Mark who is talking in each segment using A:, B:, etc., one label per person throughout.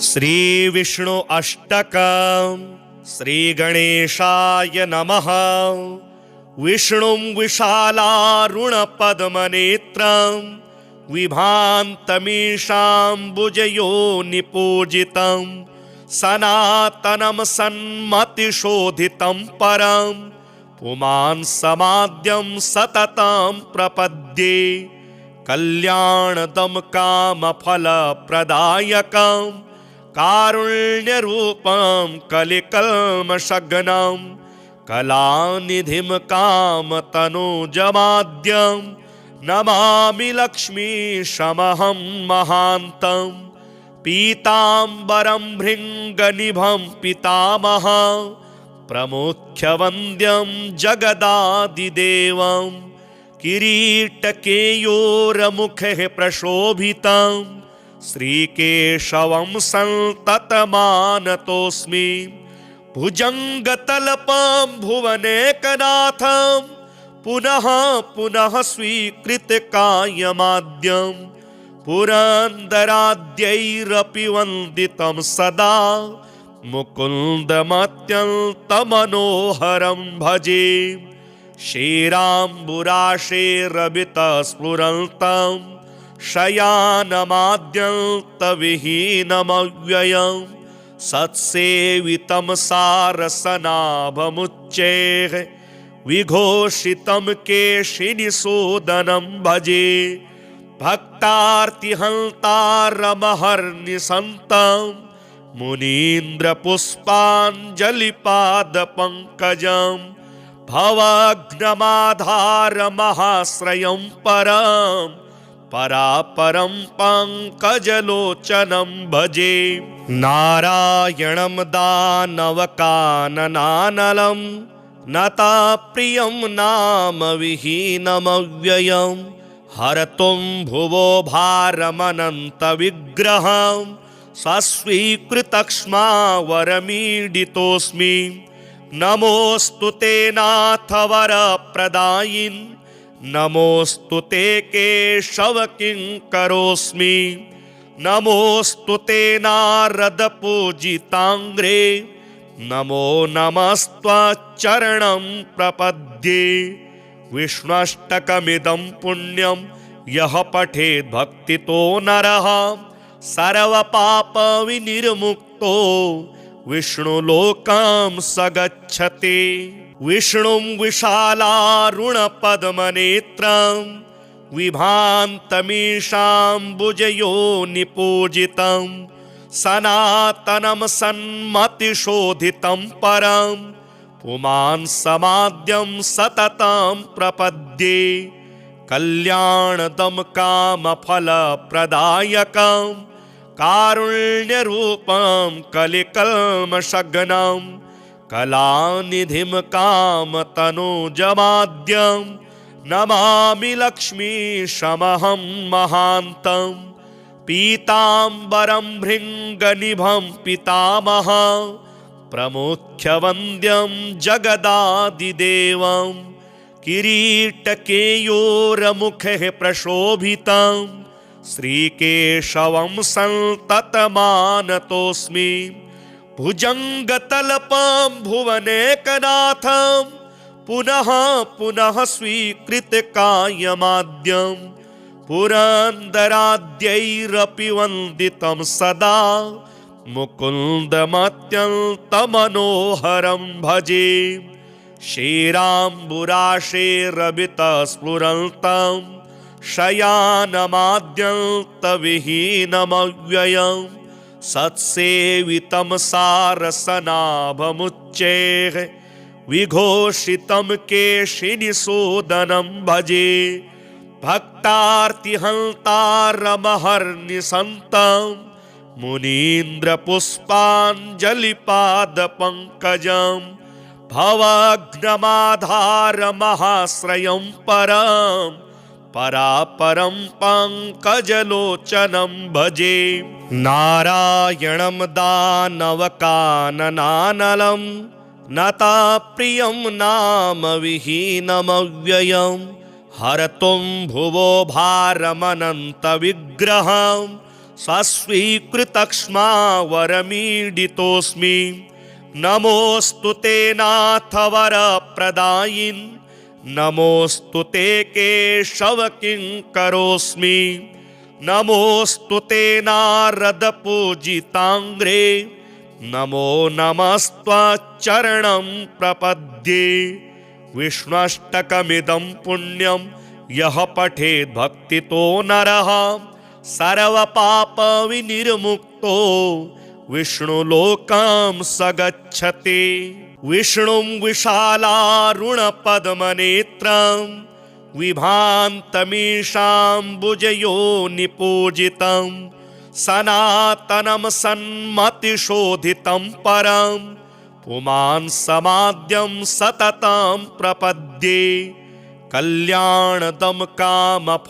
A: श्री विष्णु अष्टकम्। श्री गणेशाय नमः। विष्णुं विशालारुणपद्मनेत्रं विभान्तमीशाम्बुजयोनिपूजितं सनातनं सन्मतिशोधितं परं पुमान् समाद्यं सततं प्रपद्ये। कल्याणदं कामफलप्रदायकं कारुण्यरूपं कलिकल्मषघ्नं कलानिधिं कामतनुजमाद्यं नमामि लक्ष्मीशमहं महान्तं। पीताम्बरं भृङ्गनिभं पितामहं प्रमुख्यवन्द्यं जगदादिदेवं। किरीटकेयूरमुखे प्रशोभितं श्रीकेशवं सन्ततमानतोऽस्मि। भुजङ्गतल्पं भुवनेकनाथं पुनः पुनः स्वीकृतकायमाद्यं पुरन्दराद्यैरपि वन्दितं सदा मुकुन्दमत्यन्तमनोहरं भजे। क्षीराम्बुराशेरवितस्फुरन्तं शयानमाद्यन्तविहीनमव्ययं सत्सेवितं सारसनाभमुच्चैः विघोषितं केशिनिषूदनं भजे। भक्तार्तिहन्तारमहर्निशन्तं मुनीन्द्रपुष्पाञ्जलिपादपङ्कजं भवघ्नमाधारमहाश्रयं परं परापरं पङ्कजलोचनं भजे। नारायणं दानवकाननानलं नताप्रियं नाम विहीनमव्ययं हरतुं भुवो भारमनन्तविग्रहं सस्वीकृतक्ष्मा वरमीडितोऽस्मि। नमोऽस्तु ते नाथ वरप्रदायिन् नमोऽस्तु ते केशव किङ्करोऽस्मि। नमोऽस्तु ते नारद पूजिताङ्ग्रे नमो नमस्त्वच्चरणं प्रपद्ये। विष्णुष्टकमिदं पुण्यं यः पठेत् भक्तितो नरः सर्वपापविनिर्मुक्तो विष्णुलोकं स गच्छति। विष्णुं विशालारुणपद्मनेत्रं विभान्तमीशाम्बुजयोनिपूजितं सनातनं सन्मतिशोधितं परं पुमान् समाद्यं सततं प्रपद्ये। कल्याणदं कामफलप्रदायकं कारुण्यरूपं कलिकल्मषघ्नं कलानिधिं कामतनुजमाद्यं नमामि लक्ष्मीशमहं महान्तं। पीताम्बरं भृङ्गनिभं पितामहं प्रमुख्यवन्द्यं जगदादिदेवं। किरीटकेयूरमुखे प्रशोभितं श्रीकेशवं सन्ततमानतोऽस्मि। भुजङ्गतल्पं भुवनेकनाथं पुनः पुनः स्वीकृतकायमाद्यं पुरन्दराद्यैरपि वन्दितं सदा मुकुन्दमत्यन्तमनोहरं भजे। क्षीराम्बुराशेरवितस्फुरन्तं शयानमाद्यन्तविहीनमव्ययं सत्सेवितं सारसनाभमुच्चैः विघोषितं केशिनिषूदनं भजे। भक्तार्तिहन्तारमहर्निशन्तं मुनीन्द्रपुष्पाञ्जलिपादपङ्कजं भवघ्नमाधारमहाश्रयं परं परापरं पङ्कजलोचनं भजे। नारायणं दानवकाननानलं नताप्रियं नाम विहीनमव्ययं हरतुं भुवो भारमनन्तविग्रहं स्वस्वीकृतक्ष्मावरमीडितोऽस्मि नमोऽस्तु ते नाथ वरप्रदायिन् नमोऽस्तु ते केशवकिङ्करोऽस्मि नमोऽस्तु ते नारदपूजिताङ्ग्रे नमो नमस्त्वच्चरणं प्रपद्ये विष्णुष्टकमिदं पुण्यं यः पठेत् भक्तितो नरः सर्वपापविनिर्मुक्तो विष्णुलोकं स गच्छति विष्णुं विशालारुणपद्मनेत्रं विभान्तमीशाम्बुजयोनिपूजितं सनातनं सन्मतिशोधितं परं पुमान् समाद्यं सततं प्रपद्ये कल्याणदं कामफलप्रदायकं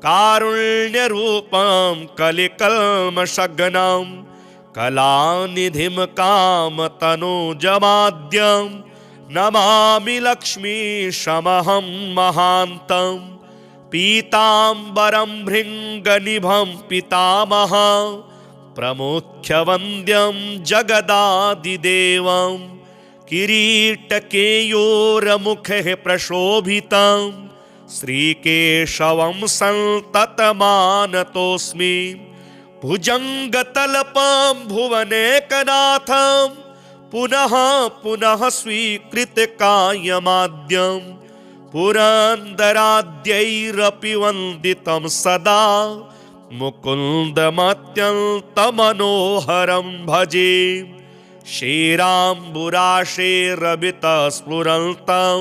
A: कारुण्यरूपं कलिकल्मषग्नं कलानिधिं कामतनुजमाद्यं नमामि लक्ष्मीशमहं महान्तं पीताम्बरं भृङ्गनिभं पितामहं प्रमुख्यवन्द्यं जगदादिदेवं किरीटकेयोरमुखे प्रशोभितं श्रीकेशवं सन्ततमानतोऽस्मि भुजङ्गतल्पं भुवनेकनाथं पुनः पुनः स्वीकृतकायमाद्यं पुरन्दराद्यैरपि वन्दितं सदा मुकुन्दमत्यन्तमनोहरं भजे श्रीराम्बुराशेरवितस्फुरन्तं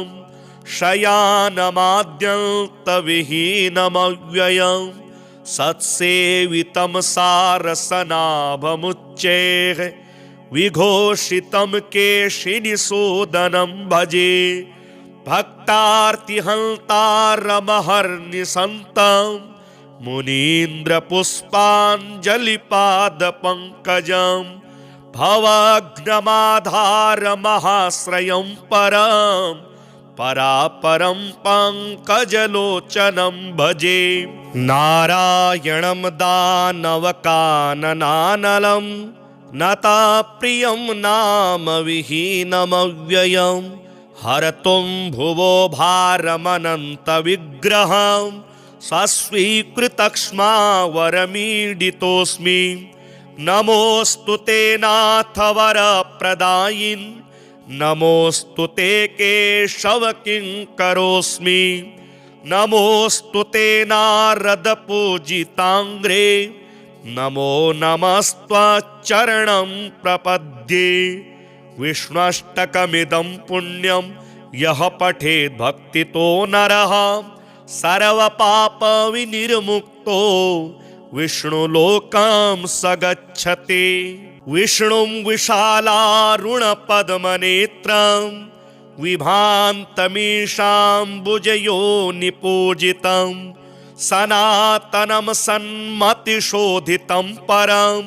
A: शयानमाद्यन्तविहीनमव्ययं सत्सेवितं सारसनाभमुच्चैः विघोषितं केशिनिसूदनं भजे भक्तार्तिहन्तारमहर्निशन्तं मुनीन्द्रपुष्पाञ्जलिपादपङ्कजं भवघ्नमाधारमहाश्रयं परं परापरं पङ्कजलोचनं भजे नारायणं दानवकाननानलं नताप्रियं नाम विहीनमव्ययं हरतुं भुवो भारमनन्तविग्रहं सस्वीकृतक्ष्मावरमीडितोऽस्मि नमोऽस्तु ते नाथ वरप्रदायिन् नमोऽस्तु ते केशवकिङ्करोऽस्मि नमोऽस्तु ते नारदपूजिताङ्ग्रे नमो नमस्त्वच्चरणं प्रपद्ये विष्णुष्टकमिदं पुण्यं यः पठेत् भक्तितो नरः सर्वपापविनिर्मुक्तो विष्णुलोकं स गच्छति विष्णुं विशालारुणपद्मनेत्रं विभान्तमीशाम्बुजयोनिपूजितं सनातनं सन्मतिशोधितं परं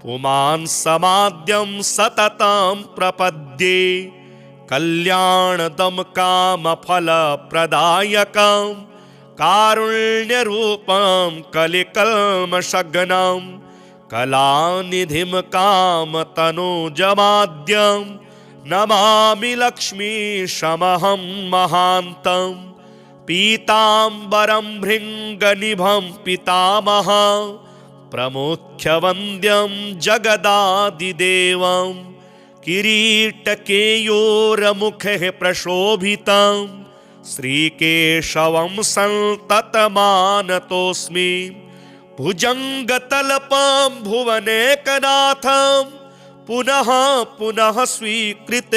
A: पुमान् समाद्यं सततं प्रपद्ये कल्याणदं कामफलप्रदायकं कारुण्यरूपं कलिकल्मषग्नं कलानिधिं कामतनुजमाद्यं नमामि लक्ष्मीशमहं महान्तं पीताम्बरं भृङ्गनिभं पितामहं प्रमुख्यवन्द्यं जगदादिदेवं किरीटकेयोरमुखे प्रशोभितं श्रीकेशवं सन्ततमानतोऽस्मि भुजङ्गतल्पं भुवनेकनाथं पुनः पुनः स्वीकृतकायमाद्यं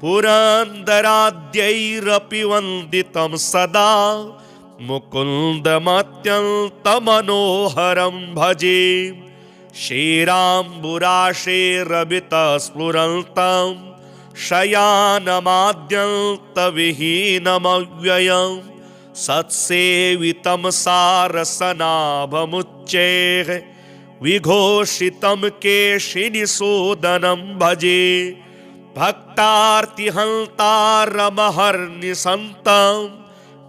A: पुरन्दराद्यैरपि वन्दितं सदा मुकुन्दमत्यन्तमनोहरं भजे श्रीराम्बुराशेरवितस्फुरन्तं शयानमाद्यन्तविहीनमव्ययं सत्सेवितं सारसनाभमुच्चैः विघोषितं केशिनिसूदनं भजे भक्तार्तिहन्तारमहर्निशन्तं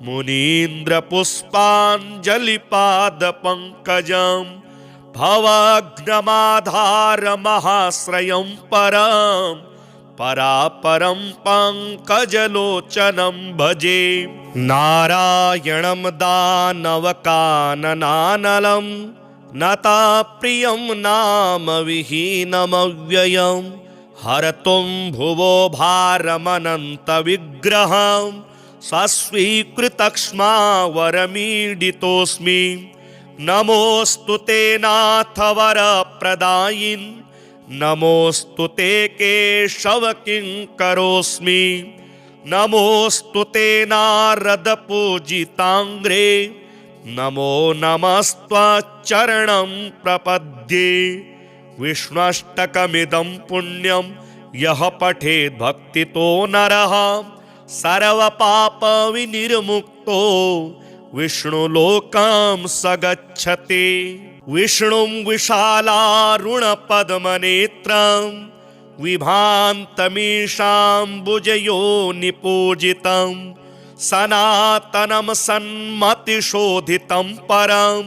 A: मुनीन्द्रपुष्पाञ्जलिपादपङ्कजं भवघ्नमाधारमहाश्रयं परं परापरं पङ्कजलोचनं भजे। नारायणं दानवकाननानलं नताप्रियं नाम विहीनमव्ययं हरतुं भुवो भारमनन्तविग्रहं सस्वीकृतक्ष्मावरमीडितोऽस्मि। नमोऽस्तु ते नाथ वरप्रदायिन् नमोऽस्तु ते केशव किङ्करोऽस्मि। नमोऽस्तु ते नारद पूजिताङ्ग्रे नमो नमस्त्वच्चरणं प्रपद्ये। विष्णुष्टकमिदं पुण्यं यः पठेत् भक्तितो नरः सर्वपापविनिर्मुक्तो विष्णुलोकं स गच्छति। विष्णुं विशालारुणपद्मनेत्रं विभान्तमीशाम्बुजयोनिपूजितं सनातनं सन्मतिशोधितं परं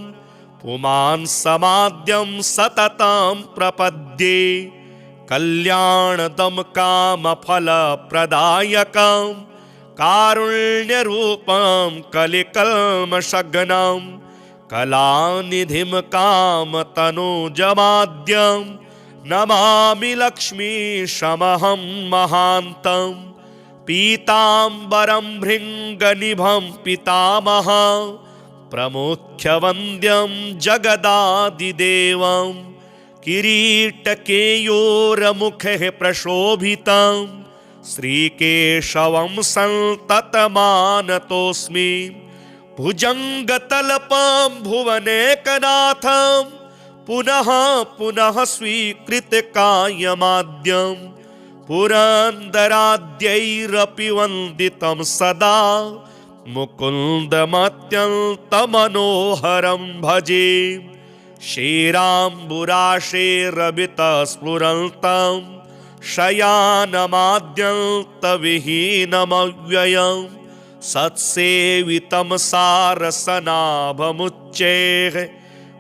A: पुमान् समाद्यं सततं प्रपद्ये। कल्याणदं कामफलप्रदायकं कारुण्यरूपं कलिकल्मषघ्नं कलानिधिं कामतनुजमाद्यं नमामि लक्ष्मीशमहं महान्तं। पीताम्बरं भृङ्गनिभं पितामहं प्रमुख्यवन्द्यं जगदादिदेवं किरीटकेयूरमुखे प्रशोभितं श्रीकेशवं सन्ततमानतोऽस्मि। भुजङ्गतल्पं भुवनेकनाथं पुनः पुनः स्वीकृतकायमाद्यं पुरन्दराद्यैरपि वन्दितं सदा मुकुन्दमत्यन्तमनोहरं भजे। क्षीराम्बुराशेरवितस्फुरन्तं शयानमाद्यन्तविहीनमव्ययं सत्सेवितं सारसनाभमुच्चैः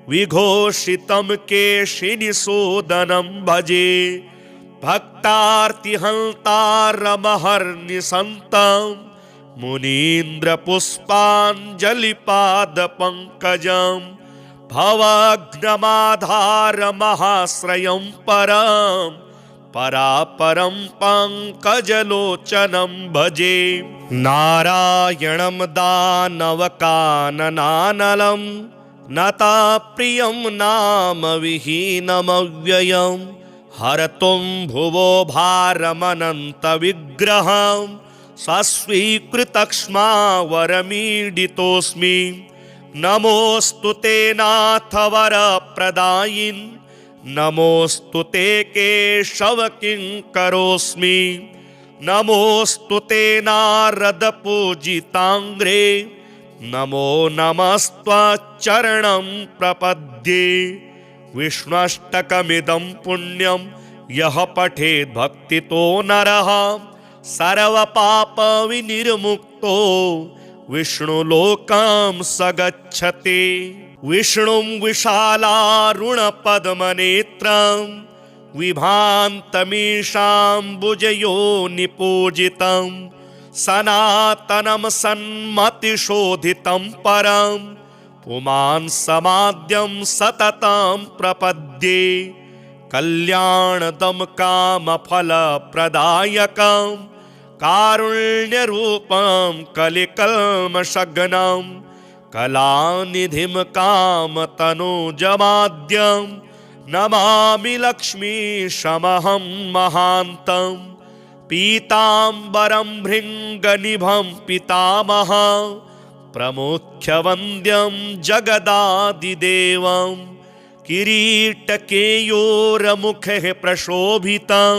A: विघोषितं केशिनिषूदनं भजे। भक्तार्तिहन्तारमहर्निशन्तं मुनीन्द्रपुष्पाञ्जलिपादपङ्कजं भवघ्नमाधारमहाश्रयं परं परापरं पङ्कजलोचनं भजे। नारायणं दानवकाननानलं नताप्रियं नाम विहीनमव्ययं हरतुं भुवो भारमनन्तविग्रहं सस्वीकृतक्ष्मावरमीडितोऽस्मि। नमोऽस्तु ते नाथ वरप्रदायिन् नमोऽस्तु ते केशव किङ्करोऽस्मि। नमोऽस्तु ते नारद पूजिताङ्ग्रे नमो नमस्त्वच्चरणं प्रपद्ये। विष्णुष्टकमिदं पुण्यं यः पठेत् भक्तितो नरः सर्वपापविनिर्मुक्तो विष्णुलोकं स गच्छति। विष्णुं विशालारुणपद्मनेत्रं विभान्तमीशाम्बुजयोनिपूजितं सनातनं सन्मतिशोधितं परं पुमान् समाद्यं सततं प्रपद्ये। कल्याणदं कामफलप्रदायकं कारुण्यरूपं कलिकल्मषघ्नं कलानिधिं कामतनुजमाद्यं नमामि लक्ष्मीशमहं महान्तं। पीताम्बरं भृङ्गनिभं पितामहं प्रमुख्यवन्द्यं जगदादिदेवं किरीटकेयूरमुखे प्रशोभितं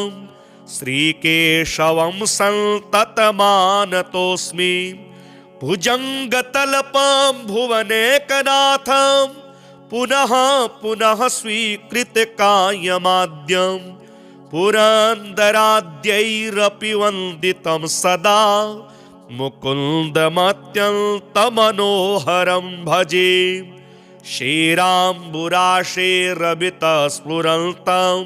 A: श्रीकेशवं सन्ततमानतोऽस्मि। भुजङ्गतल्पं भुवनेकनाथं पुनः पुनः स्वीकृतकायमाद्यं पुरन्दराद्यैरपि वन्दितं सदा मुकुन्दमत्यन्तमनोहरं भजे श्रीराम्बुराशेरबितस्फुरन्तं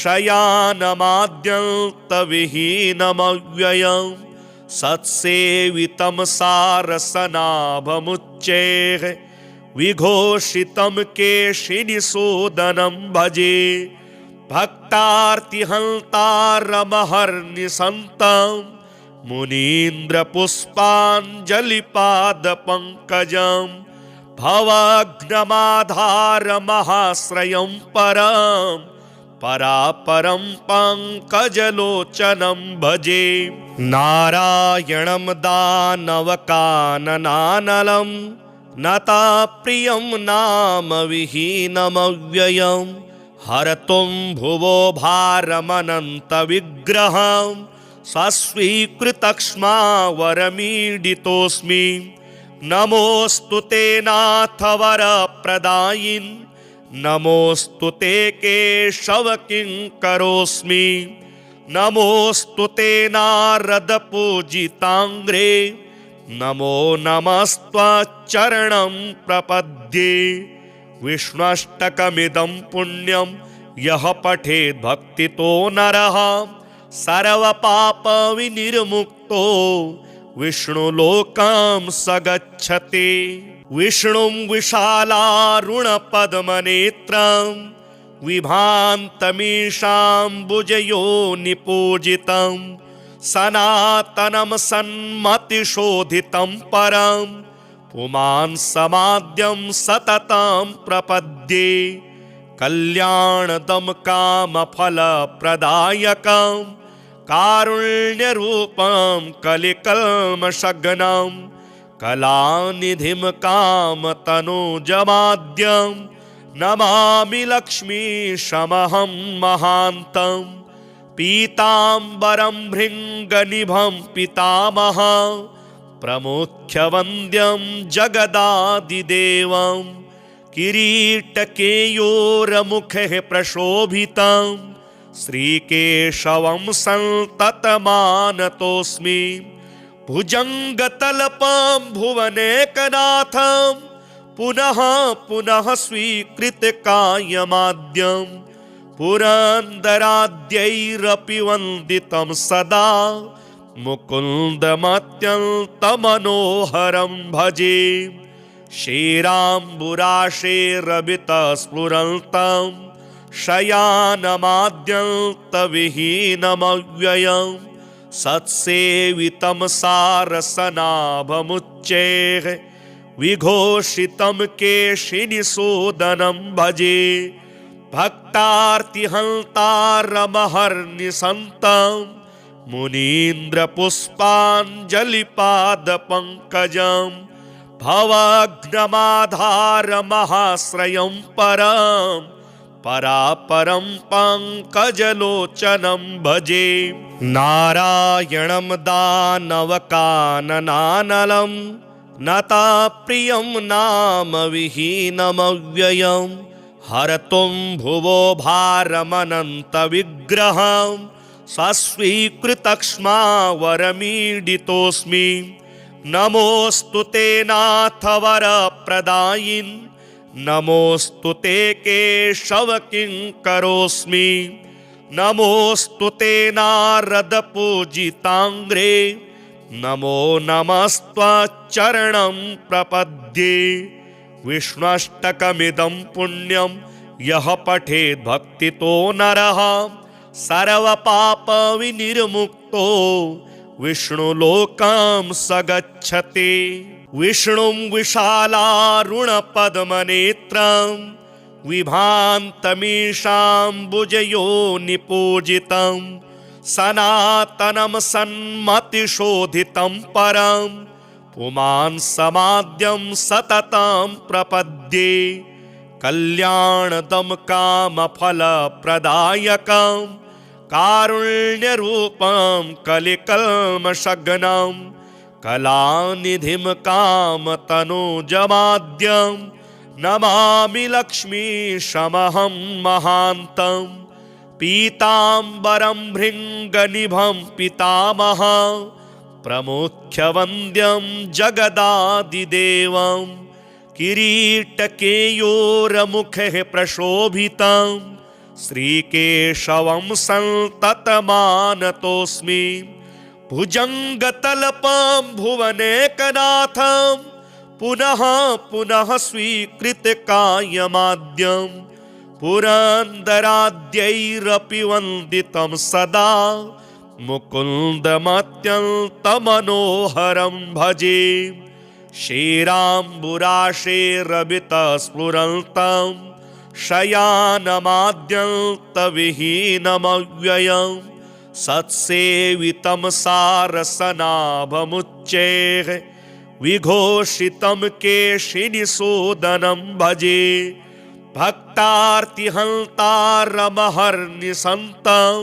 A: शयानमाद्यन्तविहीनमव्ययं सत्सेवितं सारसनाभमुच्चैः विघोषितं केशिनिषूदनं भजे भक्तार्तिहन्तारमहर्निशन्तं मुनीन्द्रपुष्पाञ्जलिपादपङ्कजं भवाग्नमाधारमहाश्रयं परं परापरं पङ्कजलोचनं भजे नारायणं दानवकाननानलं नताप्रियं नाम विहीनमव्ययं हरतुं भुवो भारमनन्तविग्रहं सस्वीकृतक्ष्मावरमीडितोऽस्मि नमोऽस्तु ते नाथ वरप्रदायिन् नमोऽस्तु ते केशव किङ्करोऽस्मि नमोऽस्तु ते नारदपूजिताङ्ग्रे नमो नमस्त्वच्चरणं प्रपद्ये विष्णुष्टकमिदं पुण्यं यः पठेत् भक्तितो नरः सर्वपापविनिर्मुक्तो विष्णुलोकं स गच्छति विष्णुं विशालारुणपद्मनेत्रं विभान्तमीशाम्बुजयोनिपूजितं सनातनं सन्मतिशोधितं परं पुमान् समाद्यं सततं प्रपद्ये कल्याणदं कामफलप्रदायकं कारुण्यरूपं कलिकल्मषघ्नं कलानिधिं कामतनुजमाद्यं नमामि लक्ष्मीशमहं महान्तं पीताम्बरं भृङ्गनिभं पितामहं प्रमुख्यवन्द्यं जगदादिदेवं किरीटकेयूरमुखे प्रशोभितं श्रीकेशवं सन्ततमानतोऽस्मि भुजङ्गतल्पं भुवनेकनाथं पुनः पुनः स्वीकृतकायमाद्यं पुरन्दराद्यैरपि वन्दितं सदा मुकुन्दमत्यन्तमनोहरं भजे श्रीराम्बुराशेरबितस्फुरन्तं शयानमाद्यन्तविहीनमव्ययं सत्सेवितं सारसनाभमुच्चैः विघोषितं केशिनिषूदनं भजे भक्तार्तिहन्तारमहर्निशन्तं मुनीन्द्रपुष्पाञ्जलिपादपङ्कजं भवाग्नमाधारमहाश्रयं परं परापरं पङ्कजलोचनं भजे नारायणं दानवकाननानलं नताप्रियं नाम विहीनमव्ययं हरतुं भुवो भारमनन्तविग्रहं सस्वीकृतक्ष्मावरमीडितोऽस्मि नमोऽस्तु ते नाथ वरप्रदायिन् नमोऽस्तु ते केशव किङ्करोऽस्मि नमोऽस्तु ते नारदपूजिताङ्ग्रे नमो नमस्त्वच्चरणं प्रपद्ये विष्णुष्टकमिदं पुण्यं यः पठेत् भक्तितो नरः सर्वपापविनिर्मुक्तो विष्णुलोकं स गच्छति विष्णुं विशालारुणपद्मनेत्रं विभान्तमीशाम्बुजयोनिपूजितं सनातनं सन्मतिशोधितं परं पुमान् समाद्यं सततं प्रपद्ये कल्याणदं कामफलप्रदायकं कारुण्यरूपं कलिकल्मषघ्नं कलानिधिं कामतनुजमाद्यं नमामि लक्ष्मीशमहं महान्तं पीताम्बरं भृङ्गनिभं पितामहं प्रमुख्यवन्द्यं जगदादिदेवं किरीटकेयोरमुखे प्रशोभितं श्रीकेशवं सन्ततमानतोऽस्मि भुजङ्गतल्पं भुवनेकनाथं पुनः पुनः स्वीकृतकायमाद्यं पुरन्दराद्यैरपि वन्दितं सदा मुकुन्दमत्यन्तमनोहरं भजे श्रीराम्बुराशेरवितस्फुरन्तं शयानमाद्यन्तविहीनमव्ययं सत्सेवितं सारसनाभमुच्चैः विघोषितं केशिनिसूदनं भजे भक्तार्तिहन्तारमहर्निशन्तं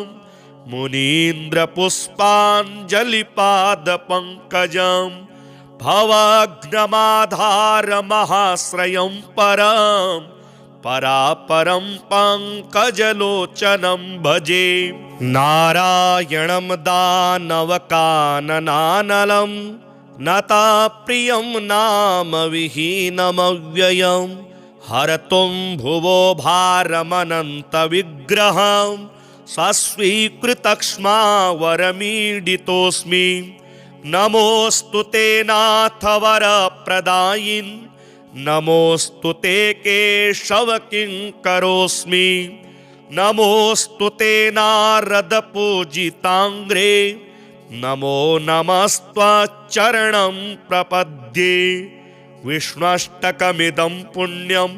A: मुनीन्द्रपुष्पाञ्जलिपादपङ्कजं भवघ्नमाधारमहाश्रयं परं परापरं पङ्कजलोचनं भजे नारायणं दानवकाननानलं नताप्रियं नाम विहीनमव्ययं हरतुं भुवो भारमनन्तविग्रहं सस्वीकृतक्ष्मावरमीडितोऽस्मि नमोऽस्तु ते नाथ वरप्रदायिन् नमोऽस्तु ते केशव किङ्करोऽस्मि नमोऽस्तु ते नारदपूजिताङ्ग्रे नमो नमस्त्वच्चरणं प्रपद्ये विष्णुष्टकमिदं पुण्यं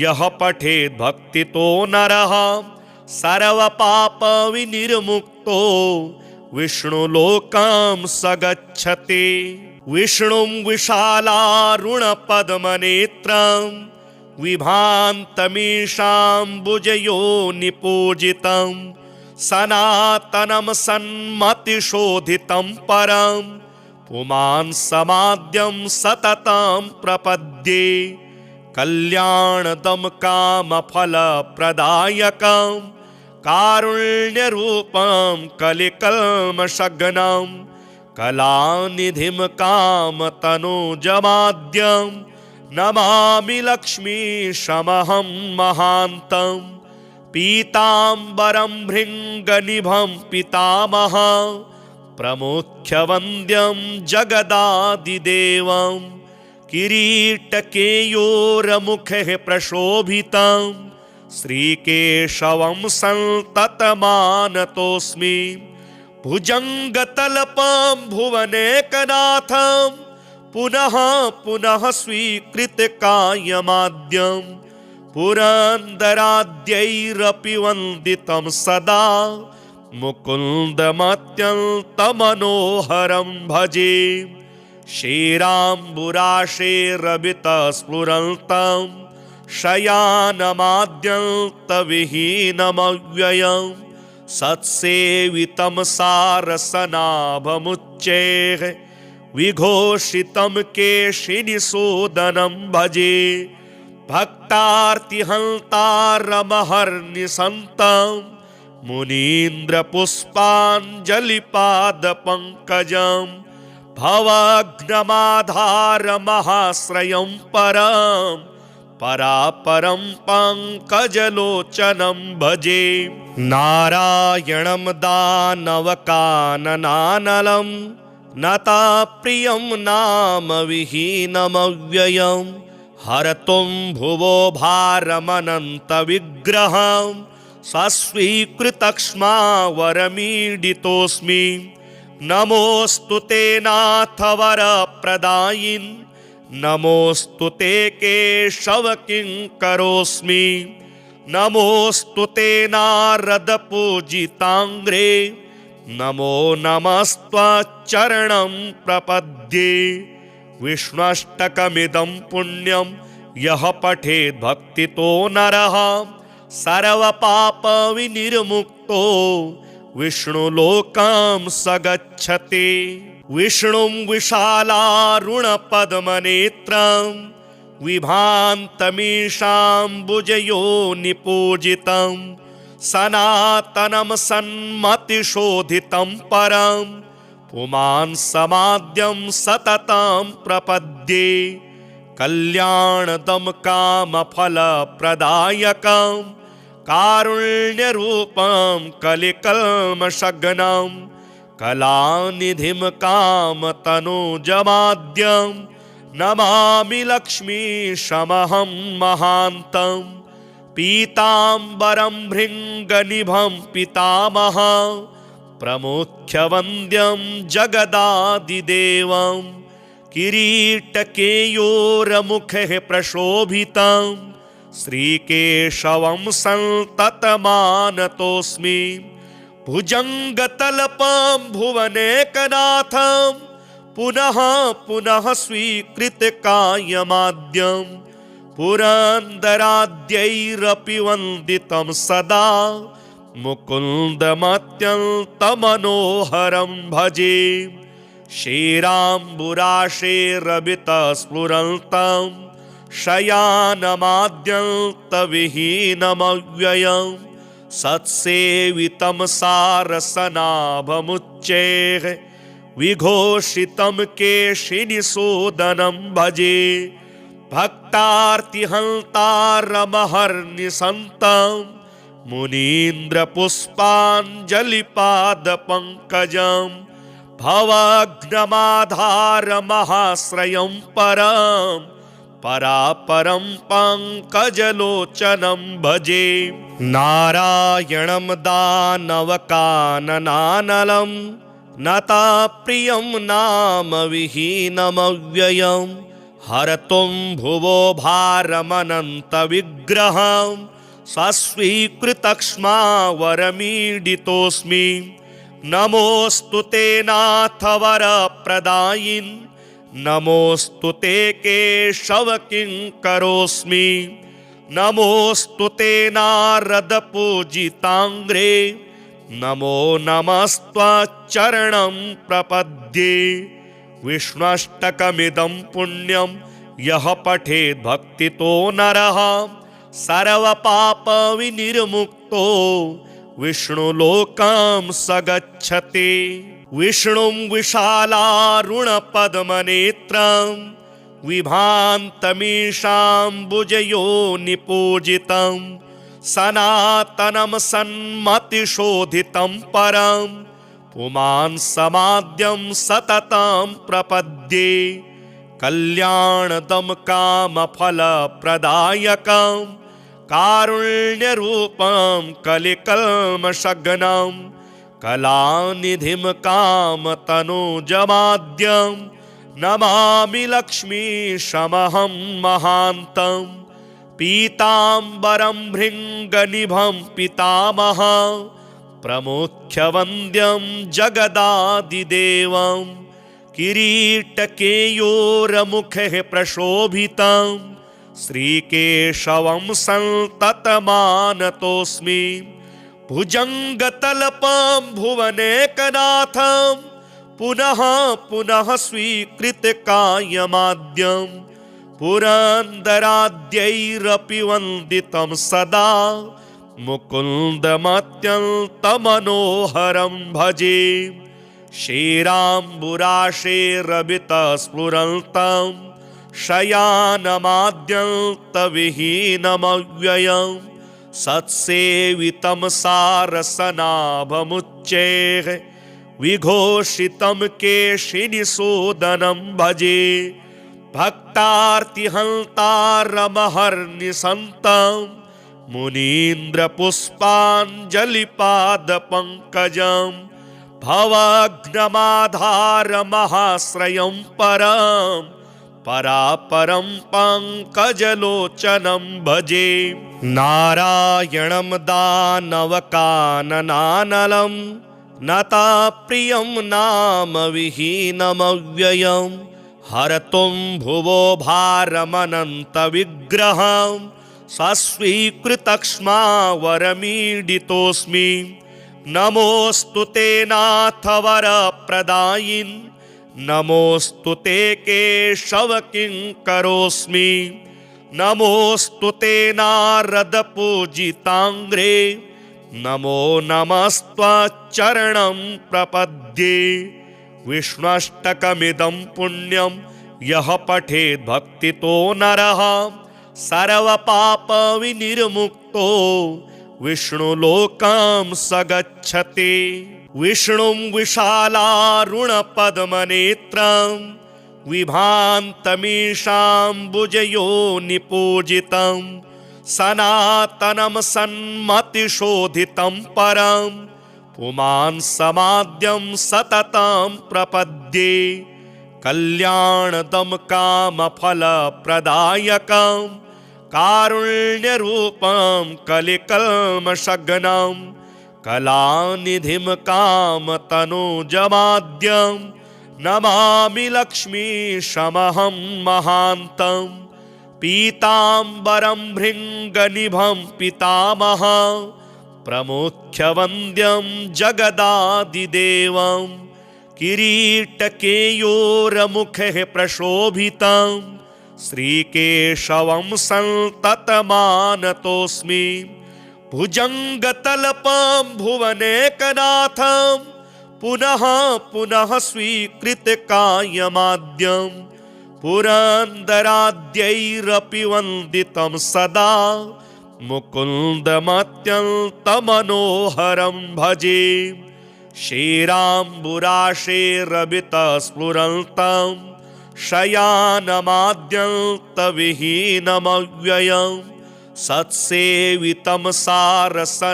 A: यः पठेत् भक्तितो नरः सर्वपापविनिर्मुक्तो विष्णुलोकं स गच्छति विष्णुं विशालारुणपद्मनेत्रं विभान्तमीशाम्बुजयोनिपूजितं सनातनं सन्मतिशोधितं परं पुमान् समाद्यं सततं प्रपद्ये कल्याणदं कामफलप्रदायकं कारुण्यरूपं कलिकल्मषघ्नं कलानिधिं कामतनुजमाद्यं नमामि लक्ष्मीशमहं महान्तं पीताम्बरं भृङ्गनिभं पितामहं प्रमुख्यवन्द्यं जगदादिदेवं किरीटकेयोरमुखे प्रशोभितं श्रीकेशवं सन्ततमानतोऽस्मि भुजङ्गतल्पं भुवनेकनाथं पुनः पुनः स्वीकृतकायमाद्यं पुरन्दराद्यैरपि वन्दितं सदा मुकुन्दमत्यन्तमनोहरं भजे श्रीराम्बुराशेरवितस्फुरन्तं शयानमाद्यन्तविहीनमव्ययं सत्सेवितं सारसनाभमुच्चैः विघोषितं केशिनिसूदनं भजे भक्तार्तिहन्तारमहर्निशन्तं मुनीन्द्रपुष्पाञ्जलिपादपङ्कजं भवघ्नमाधारमहाश्रयं परं परापरं पङ्कजलोचनं भजे नारायणं दानवकाननानलं नताप्रियं नाम विहीनमव्ययं हरतुं भुवो भारमनन्तविग्रहं सस्वीकृतक्ष्मावरमीडितोऽस्मि नमोऽस्तु ते नाथ वरप्रदायिन् नमोऽस्तु ते केशव किङ्करोऽस्मि नमोऽस्तु ते नारदपूजिताङ्ग्रे नमो नमस्त्वच्चरणं प्रपद्ये विष्णुष्टकमिदं पुण्यं यः पठेत् भक्तितो नरः सर्वपापविनिर्मुक्तो विष्णुलोकं स गच्छति विष्णुं विशालारुणपद्मनेत्रं विभान्तमीशाम्बुजयोनिपूजितं सनातनं सन्मतिशोधितं परं पुमान् समाद्यं सततं प्रपद्ये कल्याणदं कामफलप्रदायकं कारुण्यरूपं कलिकल्मषघ्नं कलानिधिं कामतनुजमाद्यं नमामि लक्ष्मीशमहं महान्तं पीताम्बरं भृङ्गनिभं पितामहं प्रमुख्यवन्द्यं जगदादिदेवं किरीटकेयूरमुखे प्रशोभितं श्रीकेशवं सन्ततमानतोऽस्मि भुजङ्गतल्पं भुवनेकनाथं पुनः पुनः स्वीकृतकायमाद्यं पुरन्दराद्यैरपि वन्दितं सदा मुकुन्दमत्यन्तमनोहरं भजे श्रीराम्बुराशेरवितस्फुरन्तं शयानमाद्यन्तविहीनमव्ययं सत्सेवितं सारसनाभमुच्चैः विघोषितं केशिनिषूदनं भजे भक्तार्तिहन्तारमहर्निशन्तं मुनीन्द्रपुष्पाञ्जलिपादपङ्कजं भवघ्नमाधारमहाश्रयं परं परापरं पङ्कजलोचनं भजे नारायणं दानवकाननानलं नताप्रियं नाम विहीनमव्ययं हरतुं भुवो भारमनन्तविग्रहं सस्वीकृतक्ष्मावरमीडितोऽस्मि नमोऽस्तु ते नाथ वरप्रदायिन् नमोऽस्तु ते केशव किङ्करोऽस्मि नमोऽस्तु ते नारदपूजिताङ्ग्रे नमो नमस्त्वच्चरणं प्रपद्ये विष्णुष्टकमिदं पुण्यं यः पठेत् भक्तितो नरः सर्वपापविनिर्मुक्तो विष्णुलोकं स गच्छति विष्णुं विशालारुणपद्मनेत्रं विभान्तमीशाम्बुजयोनिपूजितं सनातनं सन्मतिशोधितं परं पुमान् समाद्यं सततं प्रपद्ये कल्याणदं कामफलप्रदायकं कारुण्यरूपं कलिकल्मषघ्नं कलानिधिं कामतनुजमाद्यं नमामि लक्ष्मीशमहं महान्तं पीताम्बरं भृङ्गनिभं पितामहं प्रमुख्यवन्द्यं जगदादिदेवं किरीटकेयूरमुखे प्रशोभितं श्रीकेशवं सन्ततमानतोऽस्मि भुजङ्गतल्पं भुवनेकनाथं पुनः पुनः स्वीकृतकायमाद्यं पुरन्दराद्यैरपि वन्दितं सदा मुकुन्दमत्यन्तमनोहरं भजे श्रीराम्बुराशेरवितस्फुरन्तं शयानमाद्यन्तविहीनमव्ययं सत्सेवितं सारसनाभमुच्चैः विघोषितं केशिनिषूदनं भजे भक्तार्तिहन्तारमहर्निशन्तं मुनीन्द्रपुष्पाञ्जलिपादपङ्कजं भवघ्नमाधारमहाश्रयं परं परापरं पङ्कजलोचनं भजे नारायणं दानवकाननानलं नताप्रियं नाम विहीनमव्ययं हरतुं भुवो भारमनन्तविग्रहं सस्वीकृतक्ष्मावरमीडितोऽस्मि नमोऽस्तु ते नाथ वरप्रदायिन् नमोऽस्तु ते केशव किङ्करोऽस्मि नमोऽस्तु ते नारदपूजिताङ्ग्रे नमो नमस्त्वच्चरणं प्रपद्ये विष्णुष्टकमिदं पुण्यं यः पठेत् भक्तितो नरः सर्वपापविनिर्मुक्तो विष्णुलोकं स गच्छति। विष्णुं विशालारुणपद्मनेत्रं विभान्तमीशाम्बुजयोनिपूजितं सनातनं सन्मतिशोधितं परं पुमान् समाद्यं सततं प्रपद्ये। कल्याणदं कामफलप्रदायकं कारुण्यरूपं कलिकल्मषघ्नं कलानिधिं कामतनुजमाद्यं नमामि लक्ष्मीशमहं महान्तं। पीताम्बरं भृङ्गनिभं पितामहं प्रमुख्यवन्द्यं जगदादिदेवं किरीटकेयोरमुखे प्रशोभितं श्रीकेशवं सन्ततमानतोऽस्मि। भुजङ्गतल्पं भुवनेकनाथं पुनः पुनः स्वीकृतकायमाद्यं पुरन्दराद्यैरपि वन्दितं सदा मुकुन्दमत्यन्तमनोहरं भजे। क्षीराम्बुराशेरवितस्फुरन्तं शयानमाद्यन्तविहीनमव्ययं सत्सेवितं सारसनाभमुच्चैः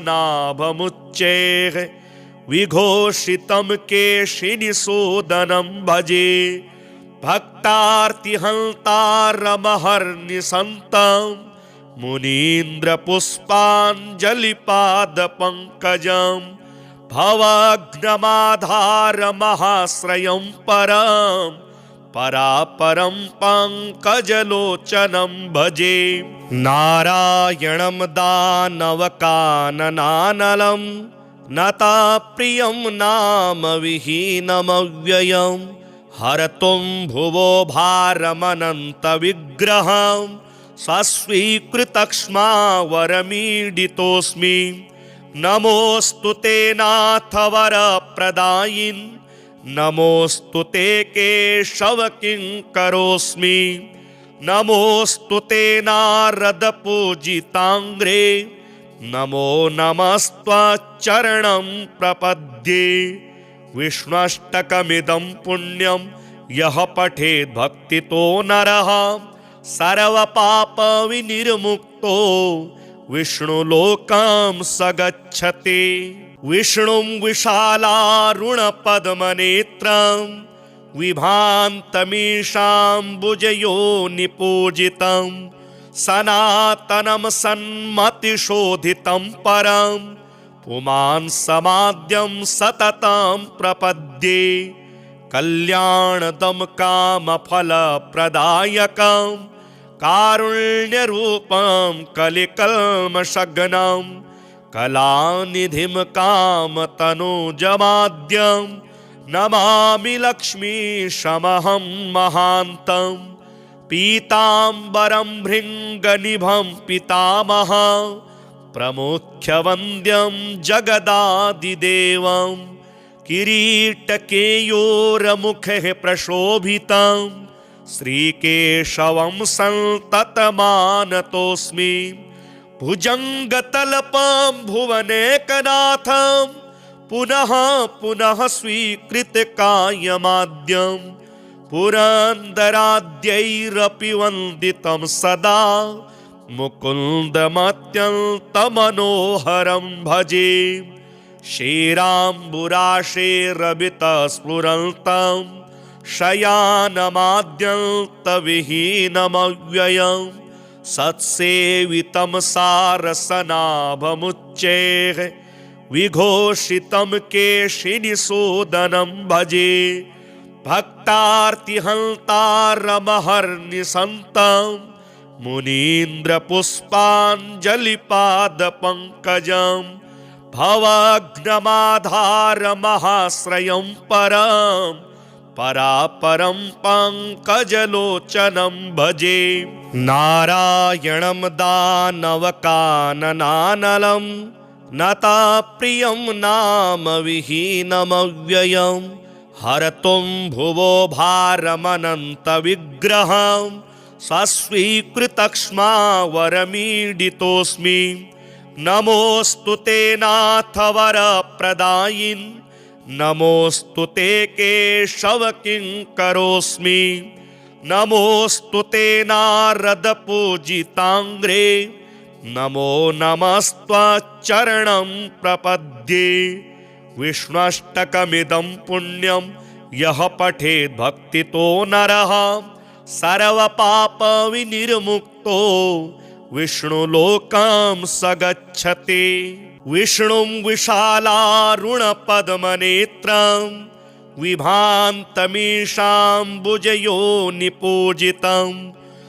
A: विघोषितं केशिनिषूदनं भजे। भक्तार्तिहन्तारमहर्निशन्तं मुनीन्द्रपुष्पाञ्जलिपादपङ्कजं भवघ्नमाधारमहाश्रयं परं परापरं पङ्कजलोचनं भजे। नारायणं दानवकाननानलं नताप्रियं नाम विहीनमव्ययं हरतुं भुवो भारमनन्तविग्रहं सस्वीकृतक्ष्मावरमीडितोऽस्मि। नमोऽस्तु ते नाथ वरप्रदायिन् नमोऽस्तु ते केशव किङ्करोऽस्मि। नमोऽस्तु ते नारद पूजिताङ्ग्रे नमो नमस्त्वच्चरणं प्रपद्ये। विष्णुष्टकमिदं पुण्यं यः पठेत् भक्तितो नरः सर्वपापविनिर्मुक्तो विष्णुलोकं स गच्छति। विष्णुं विशालारुणपद्मनेत्रं विभान्तमीशाम्बुजयोनिपूजितं सनातनं सन्मतिशोधितं परं पुमान् समाद्यं सततं प्रपद्ये। कल्याणदं कामफलप्रदायकं कारुण्यरूपं कलिकल्मषघ्नं कलानिधिं कामतनुजमाद्यं नमामि लक्ष्मीशमहं महान्तं। पीताम्बरं भृङ्गनिभं पितामहं प्रमुख्यवन्द्यं जगदादिदेवं किरीटकेयोरमुखे प्रशोभितं श्रीकेशवं सन्ततमानतोऽस्मि। भुजङ्गतल्पं भुवनेकनाथं पुनः पुनः स्वीकृतकायमाद्यं पुरन्दराद्यैरपि वन्दितं सदा मुकुन्दमत्यन्तमनोहरं भजे। क्षीराम्बुराशेरवितस्फुरन्तं शयानमाद्यन्तविहीनमव्ययं सत्सेवितं सारसनाभमुच्चैः विघोषितं केशिनिषूदनं भजे। भक्तार्तिहन्तारमहर्निशन्तं मुनीन्द्रपुष्पाञ्जलिपादपङ्कजं भवघ्नमाधारमहाश्रयं परं परापरं पङ्कजलोचनं भजे। नारायणं दानवकाननानलं नताप्रियं नाम विहीनमव्ययं हरतुं भुवो भारमनन्तविग्रहं सस्वीकृतक्ष्मा वरमीडितोऽस्मि। नमोऽस्तु ते नाथ वरप्रदायिन् नमोऽस्तु ते केशव किङ्करोऽस्मि। नमोऽस्तु ते नारद पूजिताङ्ग्रे नमो नमस्त्वच्चरणं प्रपद्ये। विष्णुष्टकमिदं पुण्यं यः पठेत् भक्तितो नरः सर्वपापविनिर्मुक्तो विष्णुलोकं स गच्छति। विष्णुं विशालारुणपद्मनेत्रं विभान्तमीशाम्बुजयोनिपूजितं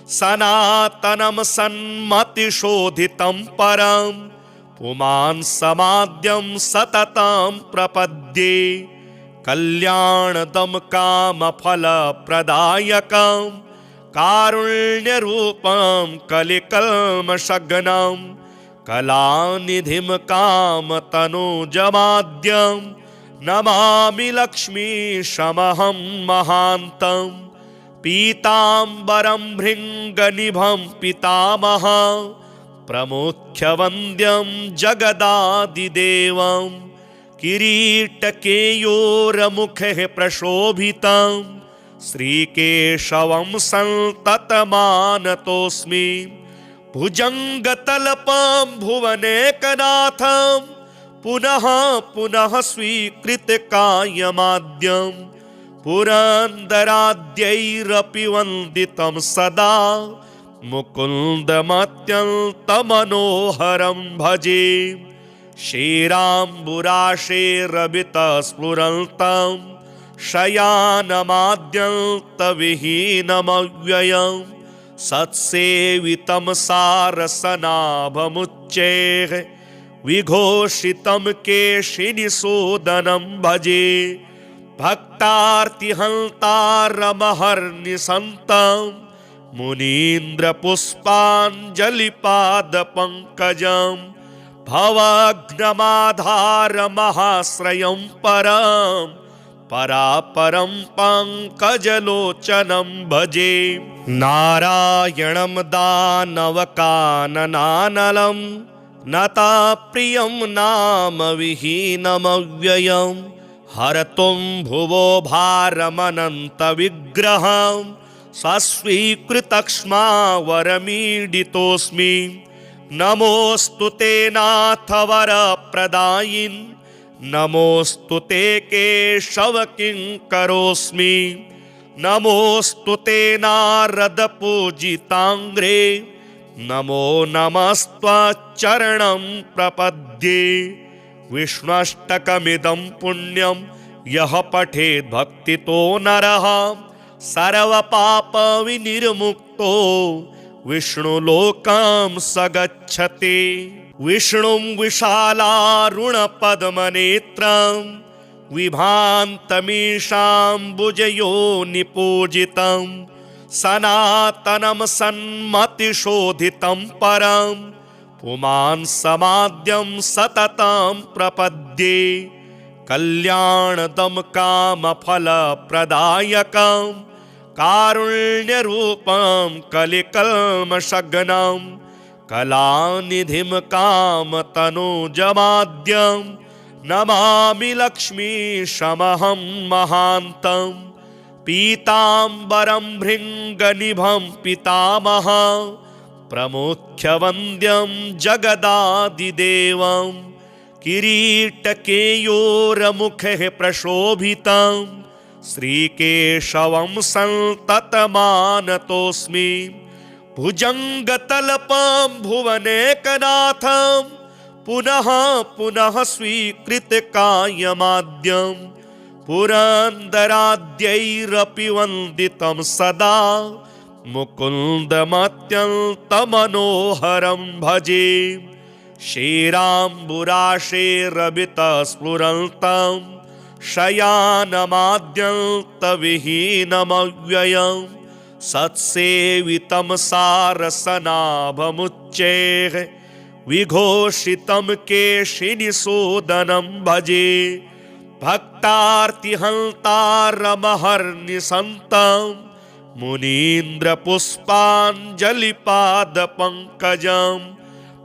A: सनातनं सन्मतिशोधितं परं पुमान् समाद्यं सततं प्रपद्ये। कल्याणदं कामफलप्रदायकं कारुण्यरूपं कलिकल्मषघ्नं कलानिधिं कामतनुजमाद्यं नमामि लक्ष्मीशमहं महान्तं। पीताम्बरं भृङ्गनिभं पितामहं प्रमुख्यवन्द्यं जगदादिदेवं। किरीटकेयूरमुखे प्रशोभितं श्रीकेशवं सन्ततमानतोऽस्मि। भुजङ्गतल्पं भुवनेकनाथं पुनः पुनः स्वीकृतकायमाद्यं पुरन्दराद्यैरपि वन्दितं सदा मुकुन्दमत्यन्तमनोहरं भजे। श्रीराम्बुराशेरवितस्फुरन्तं शयानमाद्यन्तविहीनमव्ययं सत्सेवितं सारसनाभमुच्चैः विघोषितं केशिनिषूदनं भजे। भक्तार्तिहन्तारमहर्निशन्तं मुनीन्द्रपुष्पाञ्जलिपादपङ्कजं भवघ्नमाधारमहाश्रयं परं परापरं पङ्कजलोचनं भजे। नारायणं दानवकाननानलं नताप्रियं नाम विहीनमव्ययं हरतुं भुवो भारमनन्तविग्रहं सस्वीकृतक्ष्मा वरमीडितोऽस्मि। नमोऽस्तु ते नाथ वरप्रदायिन् नमोऽस्तु ते केशव किङ्करोऽस्मि। नमोऽस्तु ते नारद पूजिताङ्ग्रे नमो नमस्त्वच्चरणं प्रपद्ये। विष्णुष्टकमिदं पुण्यं यः पठेत् भक्तितो नरः सर्वपापविनिर्मुक्तो विष्णुलोकं स गच्छति। विष्णुं विशालारुणपद्मनेत्रं विभान्तमीशाम्बुजयोनिपूजितं सनातनं सन्मतिशोधितं परं पुमान् समाद्यं सततं प्रपद्ये। कल्याणदं कामफलप्रदायकं कारुण्यरूपं कलिकल्मषघ्नं कलानिधिं कामतनुजमाद्यं नमामि लक्ष्मीशमहं महान्तं। पीताम्बरं भृङ्गनिभं पितामहं प्रमुख्यवन्द्यं जगदादिदेवं। किरीटकेयूरमुखे प्रशोभितं श्रीकेशवं सन्ततमानतोऽस्मि। भुजङ्गतल्पं भुवनेकनाथं पुनः पुनः स्वीकृतकायमाद्यं पुरन्दराद्यैरपि वन्दितं सदा मुकुन्दमत्यन्तमनोहरं भजे। श्रीराम्बुराशेरवितस्फुरन्तं शयानमाद्यन्तविहीनमव्ययं सत्सेवितं सारसनाभमुच्चैः विघोषितं केशिनिषूदनं भजे। भक्तार्तिहन्तारमहर्निशन्तं मुनीन्द्रपुष्पाञ्जलिपादपङ्कजं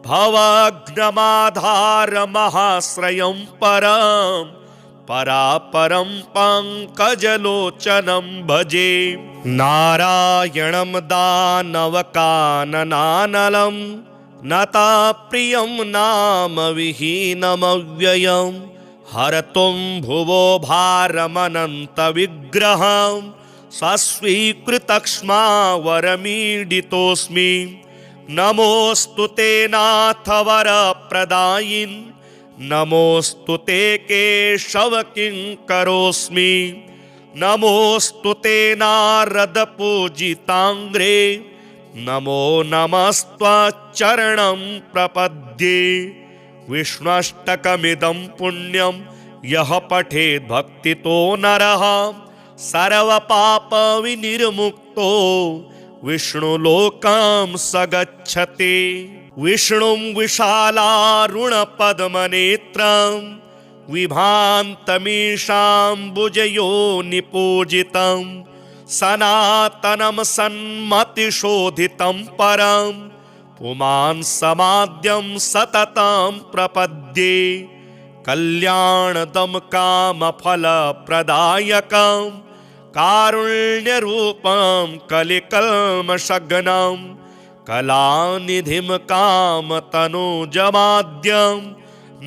A: भवघ्नमाधारमहाश्रयं परं परापरं पङ्कजलोचनं भजे। नारायणं दानवकाननानलं नताप्रियं नाम विहीनमव्ययं हरतुं भुवो भारमनन्तविग्रहं सस्वीकृतक्ष्मावरमीडितोऽस्मि। नमोऽस्तु ते नाथ वरप्रदायिन् नमोऽस्तु ते केशव किङ्करोऽस्मि। नमोऽस्तु ते नारद पूजिताङ्ग्रे नमो नमस्त्वच्चरणं प्रपद्ये। विष्णुष्टकमिदं पुण्यं यः पठेत् भक्तितो नरः सर्वपापविनिर्मुक्तो विष्णुलोकं स गच्छति। विष्णुं विशालारुणपद्मनेत्रं विभान्तमीशाम्बुजयोनिपूजितं सनातनं सन्मतिशोधितं परं पुमान् समाद्यं सततं प्रपद्ये। कल्याणदं कामफलप्रदायकं कारुण्यरूपं कलिकल्मषघ्नं कलानिधिं कामतनुजमाद्यं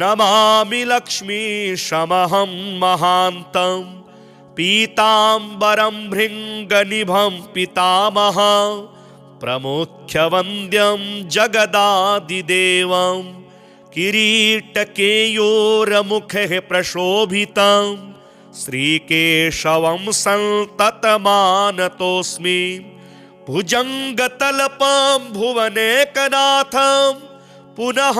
A: नमामि लक्ष्मीशमहं महान्तं। पीताम्बरं भृङ्गनिभं पितामहं प्रमुख्यवन्द्यं जगदादिदेवं किरीटकेयूरमुखे प्रशोभितं श्रीकेशवं सन्ततमानतोऽस्मि। भुजङ्गतल्पं भुवनेकनाथं पुनः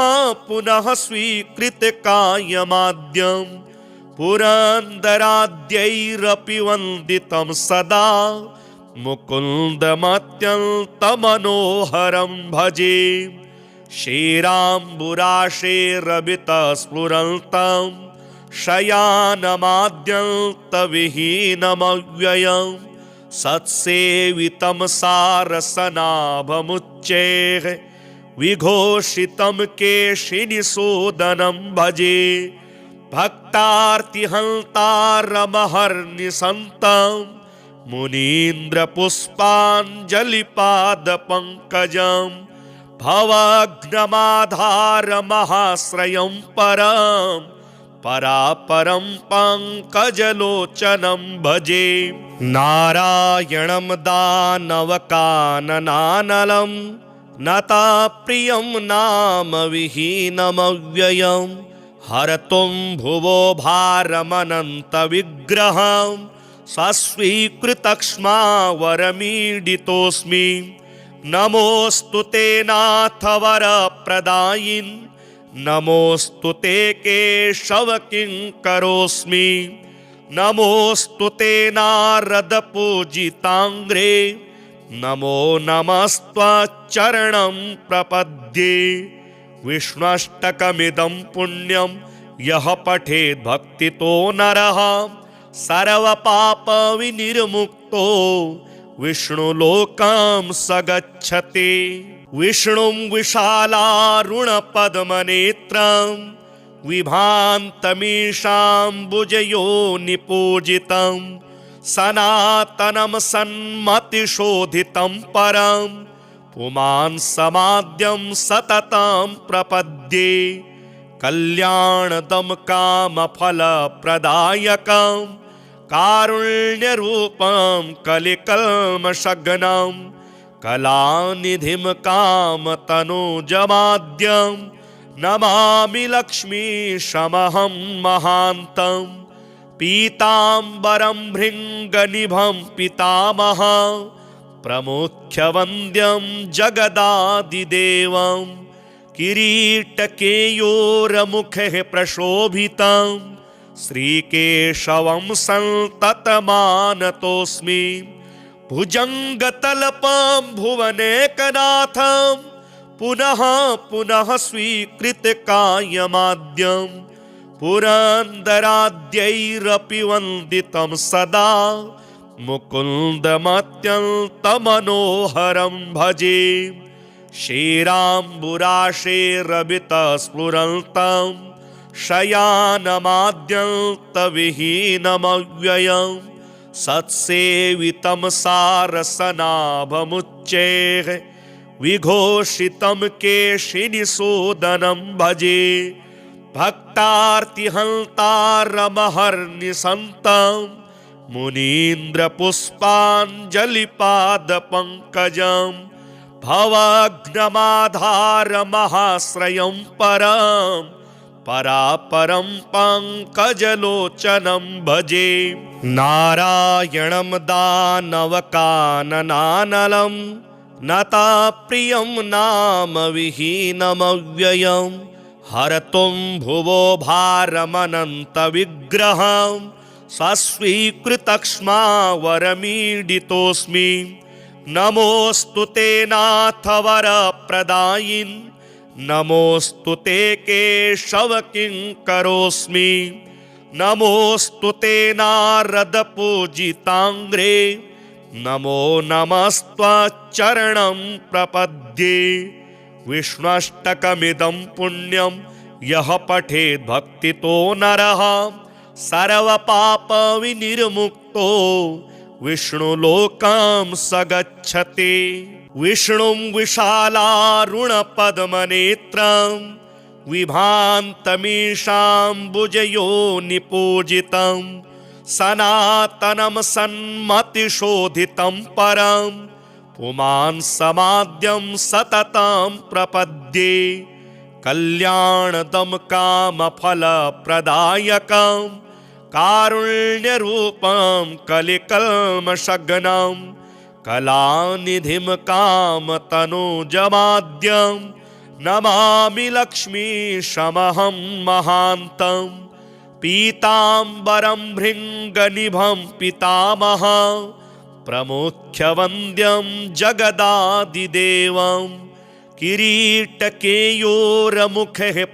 A: पुनः स्वीकृतकायमाद्यं पुरन्दराद्यैरपि वन्दितं सदा मुकुन्दमत्यन्तमनोहरं भजे। श्रीराम्बुराशेरवितस्फुरन्तं शयानमाद्यन्तविहीनमव्ययं सत्सेवितं सारसनाभमुच्चैः विघोषितं केशिनिसूदनं भजे। भक्तार्तिहन्तारमहर्निशन्तं मुनीन्द्रपुष्पाञ्जलिपादपङ्कजं भवघ्नमाधारमहाश्रयं परं परापरं पङ्कजलोचनं भजे। नारायणं दानवकाननानलं नताप्रियं नाम विहीनमव्ययं हरतुं भुवो भारमनन्तविग्रहं सस्वीकृतक्ष्मावरमीडितोऽस्मि। नमोऽस्तु ते नाथ वरप्रदायिन् नमोऽस्तु ते केशव किङ्करोऽस्मि। नमोऽस्तु ते नारद पूजिताङ्ग्रे नमो नमस्त्वच्चरणं प्रपद्ये। विष्णुष्टकमिदं पुण्यं यः पठेत् भक्तितो नरः सर्वपापविनिर्मुक्तो विष्णुलोकं स गच्छति। विष्णुं विशालारुणपद्मनेत्रं विभान्तमीशाम्बुजयोनिपूजितं सनातनं सन्मतिशोधितं परं पुमान् समाद्यं सततं प्रपद्ये। कल्याणदं कामफलप्रदायकं कारुण्यरूपं कलिकल्मषघ्नं कलानिधिं कामतनुजमाद्यं नमामि लक्ष्मीशमहं महान्तं। पीताम्बरं भृङ्गनिभं पितामहं प्रमुख्यवन्द्यं जगदादिदेवं किरीटकेयूरमुखे प्रशोभितं श्रीकेशवं सन्ततमानतोऽस्मि। भुजङ्गतल्पं भुवनेकनाथं पुनः पुनः स्वीकृतकायमाद्यं पुरन्दराद्यैरपि वन्दितं सदा मुकुन्दमत्यन्तमनोहरं भजे श्रीराम्बुराशेरवितस्फुरन्तं शयानमाद्यन्तविहीनमव्ययं सत्सेवितं सारसनाभमुच्चैः विघोषितं केशिनिषूदनं भजे भक्तार्तिहन्तारमहर्निशन्तं मुनीन्द्रपुष्पाञ्जलिपादपङ्कजं भवघ्नमाधारमहाश्रयं परं परापरं पङ्कजलोचनं भजे नारायणं दानवकाननानलं नताप्रियं नाम विहीनमव्ययं हरतुं भुवो भारमनन्तविग्रहं सस्वीकृतक्ष्मावरमीडितोऽस्मि नमोऽस्तु ते नाथ वरप्रदायिन् नमोऽस्तु ते केशव किङ्करोऽस्मि नमोऽस्तु ते नारदपूजिताङ्ग्रे नमो नमस्त्वच्चरणं प्रपद्ये विष्णुष्टकमिदं पुण्यं यः पठेत् भक्तितो नरः सर्वपापविनिर्मुक्तो विष्णुलोकं स गच्छति विष्णुं विशालारुणपद्मनेत्रं विभान्तमीशाम्बुजयोनिपूजितं सनातनं सन्मतिशोधितं परं पुमान् समाद्यं सततं प्रपद्ये कल्याणदं कामफलप्रदायकं कारुण्यरूपं कलिकल्मषघ्नं कलानिधिं कामतनुजमाद्यं नमामि लक्ष्मीशमहं महान्तं पीताम्बरं भृङ्गनिभं पितामहं प्रमुख्यवन्द्यं जगदादिदेवं किरीटकेयूरमुखे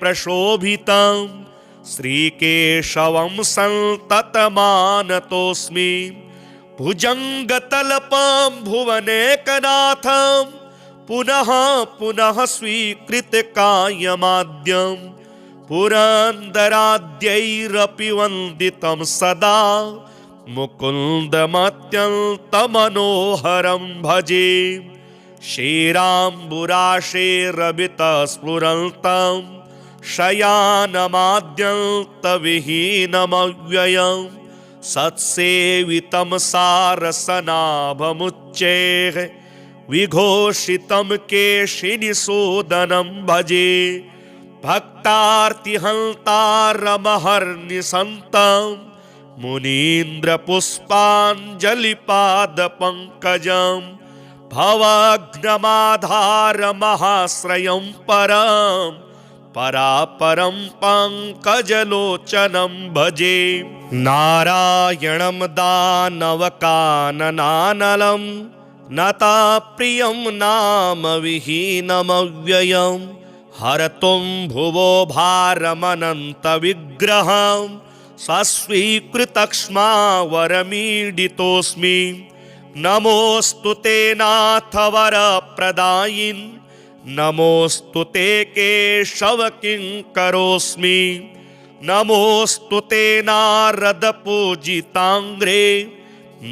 A: प्रशोभितं श्रीकेशवं सन्ततमानतोऽस्मि भुजङ्गतल्पं भुवनेकनाथं पुनः पुनः स्वीकृतकायमाद्यं पुरन्दराद्यैरपि वन्दितं सदा मुकुन्दमत्यन्तमनोहरं भजे श्रीराम्बुराशेरवितस्फुरन्तं शयानमाद्यन्तविहीनमव्ययं सत्सेवितं सारसनाभमुच्चैः विघोषितं केशिनिषूदनं भजे भक्तार्तिहन्तारमहर्निशन्तं मुनीन्द्रपुष्पाञ्जलिपादपङ्कजं भवघ्नमाधारमहाश्रयं परं परापरं पङ्कजलोचनं भजे नारायणं दानवकाननानलं नताप्रियं नाम विहीनमव्ययं हरतुं भुवो भारमनन्तविग्रहं सस्वीकृतक्ष्मावरमीडितोऽस्मि नमोऽस्तु ते नाथ वरप्रदायिन् नमोऽस्तु ते केशव किङ्करोऽस्मि नमोऽस्तु ते नारदपूजिताङ्ग्रे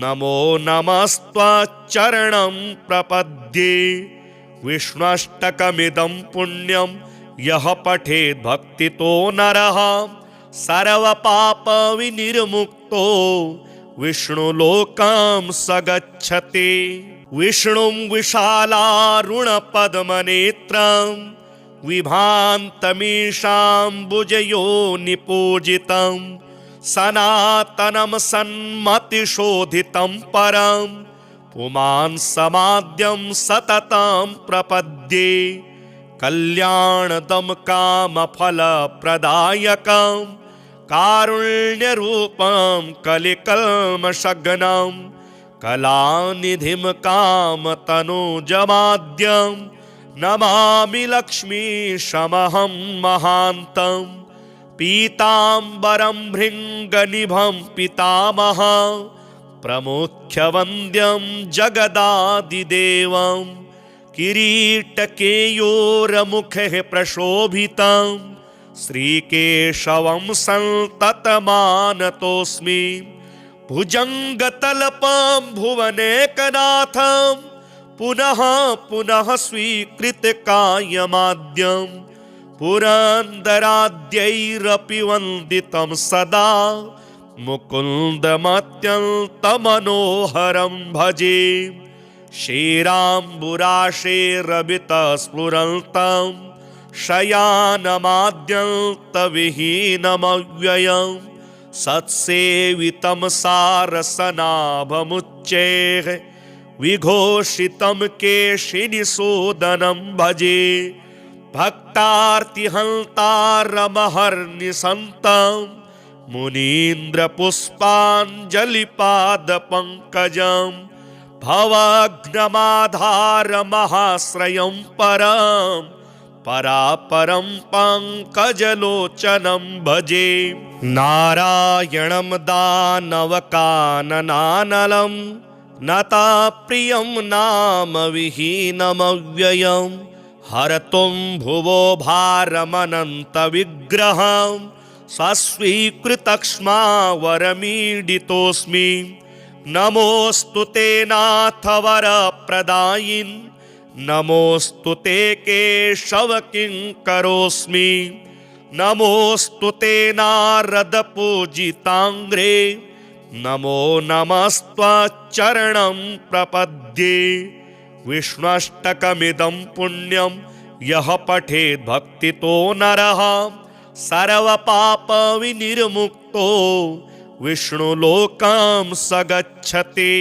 A: नमो नमस्त्वच्चरणं प्रपद्ये विष्णुष्टकमिदं पुण्यं यः पठेत् भक्तितो नरः सर्वपापविनिर्मुक्तो विष्णुलोकं स गच्छति विष्णुं विशालारुणपद्मनेत्रं विभान्तमीशाम्बुजयोनिपूजितं सनातनं सन्मतिशोधितं परं पुमान् समाद्यं सततं प्रपद्ये कल्याणदं कामफलप्रदायकं कारुण्यरूपं कलिकल्मषघ्नं कलानिधिं कामतनुजमाद्यं नमामि लक्ष्मीशमहं महान्तं पीताम्बरं भृङ्गनिभं पितामह प्रमुख्यवन्द्यं जगदादिदेवं किरीटकेयोरमुखे प्रशोभितं श्रीकेशवं सन्ततमानतोऽस्मि भुजङ्गतल्पं भुवनेकनाथं पुनः पुनः स्वीकृतकायमाद्यं पुरन्दराद्यैरपि वन्दितं सदा मुकुन्दमत्यन्तमनोहरं भजे श्रीराम्बुराशेरवितस्फुरन्तं शयानमाद्यन्तविहीनमव्ययं सत्सेवितं सारसनाभमुच्चैः विघोषितं केशिनिषूदनं भजे भक्तार्तिहन्तारमहर्निशन्तं मुनीन्द्रपुष्पाञ्जलिपादपङ्कजं भवघ्नमाधारमहाश्रयं परं परापरं पङ्कजलोचनं भजे नारायणं दानवकाननानलं नताप्रियं नाम विहीनमव्ययं हरतुं भुवो भारमनन्तविग्रहं सस्वीकृतक्ष्मावरमीडितोऽस्मि नमोऽस्तु ते नाथ वरप्रदायिन् नमोऽस्तु ते केशव किङ्करोऽस्मि नमोऽस्तु ते नारदपूजिताङ्ग्रे नमो नमस्त्वच्चरणं प्रपद्ये विष्णुष्टकमिदं पुण्यं यः पठेत् भक्तितो नरः सर्वपापविनिर्मुक्तो विष्णुलोकं स गच्छति।